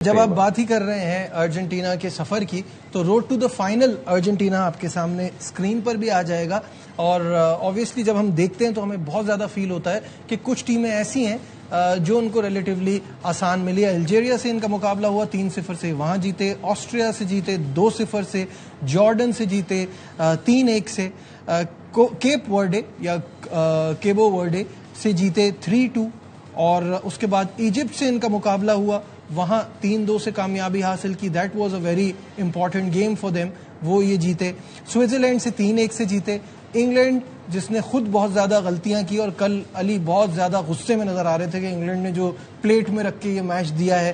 جب آپ بات ہی کر رہے ہیں ارجنٹینا کے سفر کی تو road to the final Argentina آپ کے سامنے اسکرین پر بھی آ جائے گا اور آبویسلی جب ہم دیکھتے ہیں تو ہمیں بہت زیادہ فیل ہوتا ہے کہ کچھ ٹیمیں ایسی ہیں جو ان کو ریلیٹیولی آسان ملی ہے. الجیریا سے ان کا مقابلہ ہوا 3-0 سے, وہاں جیتے. آسٹریا سے جیتے 2-0 سے, جارڈن سے جیتے 3-1 سے, کیپ ورڈے یا کیبو ورڈے سے جیتے 3-2 اور اس کے بعد ایجپٹ سے ان کا مقابلہ ہوا, وہاں 3-2 سے کامیابی حاصل کی. That was a very important game for them, وہ یہ جیتے. سوئٹزرلینڈ سے 3-1 سے جیتے. انگلینڈ جس نے خود بہت زیادہ غلطیاں کی اور کل علی بہت زیادہ غصے میں نظر آ رہے تھے کہ انگلینڈ نے جو پلیٹ میں رکھ کے یہ میچ دیا ہے,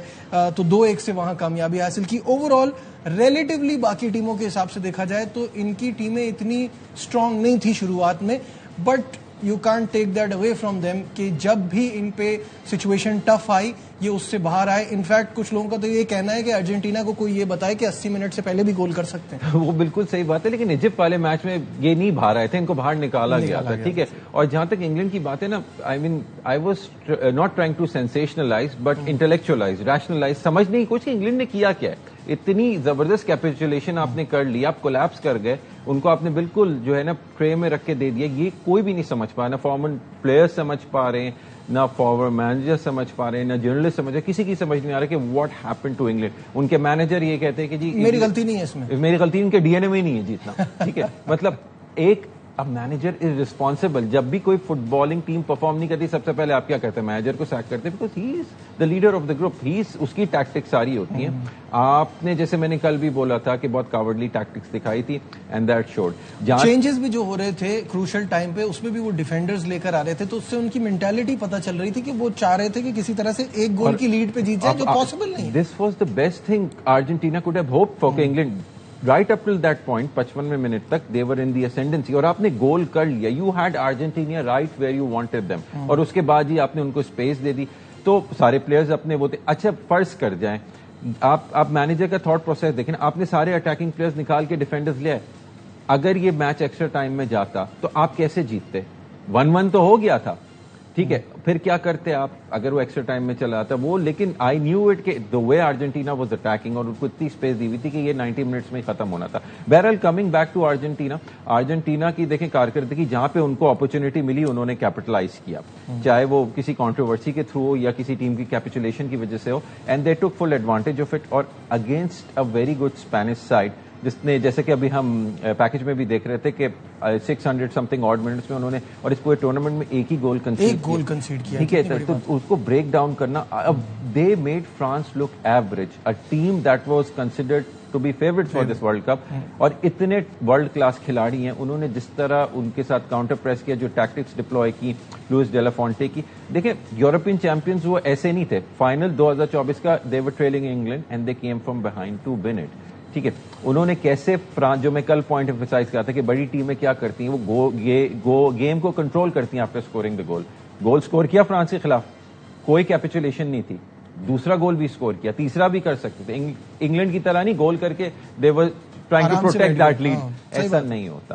تو 2-1 سے وہاں کامیابی حاصل کی. اوور آل ریلیٹیولی باقی ٹیموں کے حساب سے دیکھا جائے تو ان کی ٹیمیں اتنی اسٹرانگ نہیں تھی شروعات میں, but you can't take that away from them کہ جب بھی ان پہ سچویشن ٹف آئی یہ اس سے باہر آئے. انفیکٹ کچھ لوگوں کا تو یہ کہنا ہے کہ ارجنٹینا کو کوئی یہ بتائے کہ 80 منٹ سے پہلے بھی گول کر سکتے ہیں. وہ بالکل صحیح بات ہے, لیکن ایجپٹ والے میچ میں یہ نہیں باہر آئے تھے, ان کو باہر نکالا گیا تھا. ٹھیک ہے, اور جہاں تک انگلینڈ کی بات ہے نا, I was not trying to sensationalize but intellectualize, rationalize, سمجھنے کی کوشش کہ انگلینڈ نے کیا کیا ہے. اتنی زبردست کیپیچولیشن آپ نے کر لی, آپ کولیپس کر گئے, ان کو آپ نے بالکل جو ہے نا ٹرے میں رکھ کے دے دیا. یہ کوئی بھی نہیں سمجھ پا, نہ فارمر پلیئر سمجھ پا رہے ہیں, نہ فارورڈ مینیجر سمجھ پا رہے ہیں, نہ جرنلسٹ سمجھ رہے, کسی کی سمجھ نہیں آ رہا کہ واٹ ہیپن ٹو انگلینڈ. ان کے مینیجر یہ کہتے ہیں کہ جی میری غلطی نہیں ہے اس میں, میری غلطی, ان کے ڈی این اے میں نہیں ہے جیتنا. ٹھیک ہے, مطلب ایک اب مینیجر از ریسپانسبل. جب بھی کوئی فٹ بالنگ ٹیم پرفارم نہیں کرتی سب سے پہلے آپ کیا کرتے ہیں, مینیجر کو سیک کرتے ہیں, because he is the leader of the group, اس کی ٹیکٹکس ساری ہوتی ہیں. آپ نے جیسے میں نے کل بھی بولا تھا کہ بہت کاورڈلی ٹیکٹکس دکھائی تھی اینڈ دیٹ شوڈ. چینجز بھی جو ہو رہے تھے کروشل ٹائم پہ اس میں بھی وہ ڈیفینڈرز لے کر آ رہے تھے, تو اس سے ان کی مینٹالٹی پتہ چل رہی تھی کہ وہ چاہ رہے تھے کہ کسی طرح سے ایک گول کی لیڈ پہ جیت جائے, جو پاسبل نہیں. This was the best thing Argentina could have hoped for England. Right up till that point, 55 minute تک they were in the ascendancy, اور آپ نے گول کر لیا. You had Argentina right where you wanted them, اور اس کے بعد ہی آپ نے ان کو اسپیس دے دی. تو سارے پلیئرز اپنے وہ تھے. اچھا فرض کر جائیں آپ مینیجر کا تھاٹ پروسیس دیکھیں, آپ نے سارے اٹیکنگ پلیئرز نکال کے ڈیفینڈرز لے آئے. اگر یہ میچ ایکسٹرا ٹائم میں جاتا تو آپ کیسے جیتتے؟ 1-1 تو ہو گیا تھا. ٹھیک ہے, پھر کیا کرتے آپ اگر وہ ایکسٹرا ٹائم میں چلا آتا وہ. لیکن آئی نیو اٹ کہ دا وے ارجنٹینا واز اٹیکنگ, اور ان کو اتنی اسپیس دی ہوئی تھی کہ یہ 90 منٹس میں ختم ہونا تھا. بہرحال کمنگ بیک ٹو ارجنٹینا کی دیکھیں کارکردگی, جہاں پہ ان کو اپرچونٹی ملی انہوں نے کیپٹلائز کیا, چاہے وہ کسی کنٹروورسی کے تھرو ہو یا کسی ٹیم کی کیپیچولیشن کی وجہ سے ہو, and they took full advantage of it. اور against a very good Spanish side جس نے, جیسے کہ ابھی ہم پیکج میں بھی دیکھ رہے تھے کہ 600 سمتنگ آڈ منٹس میں انہوں نے, اور اس پورے ٹورنامنٹ میں ایک ہی گول کنسیڈ کیا. ٹھیک ہے, تو اس کو بریک ڈاؤن کرنا. اب they made France look average, a team that was considered to be favourite for this World Cup. اور اتنے ورلڈ کلاس کھلاڑی ہیں, انہوں نے جس طرح ان کے ساتھ کاؤنٹر پریس کیا, جو ٹیکٹکس ڈپلوائے کی لوئس ڈیلا فونٹے کی. دیکھیں یورپین چیمپئنز وہ ایسے نہیں تھے. فائنل 2024 کا they were trailing England and they came from behind to win it. ٹھیک ہے, انہوں نے کیسے فرانس, جو میں کل پوائنٹ ایمفسائز کیا تھا کہ بڑی ٹیمیں کیا کرتی ہیں, وہ گیم کو کنٹرول کرتی ہیں after scoring the goal. Goal score کیا فرانس کے خلاف, کوئی کیپیچولیشن نہیں تھی. دوسرا گول بھی سکور کیا, تیسرا بھی کر سکتے تھے. انگلینڈ کی طرح نہیں گول کر کے they were trying to protect that lead, ایسا نہیں ہوتا.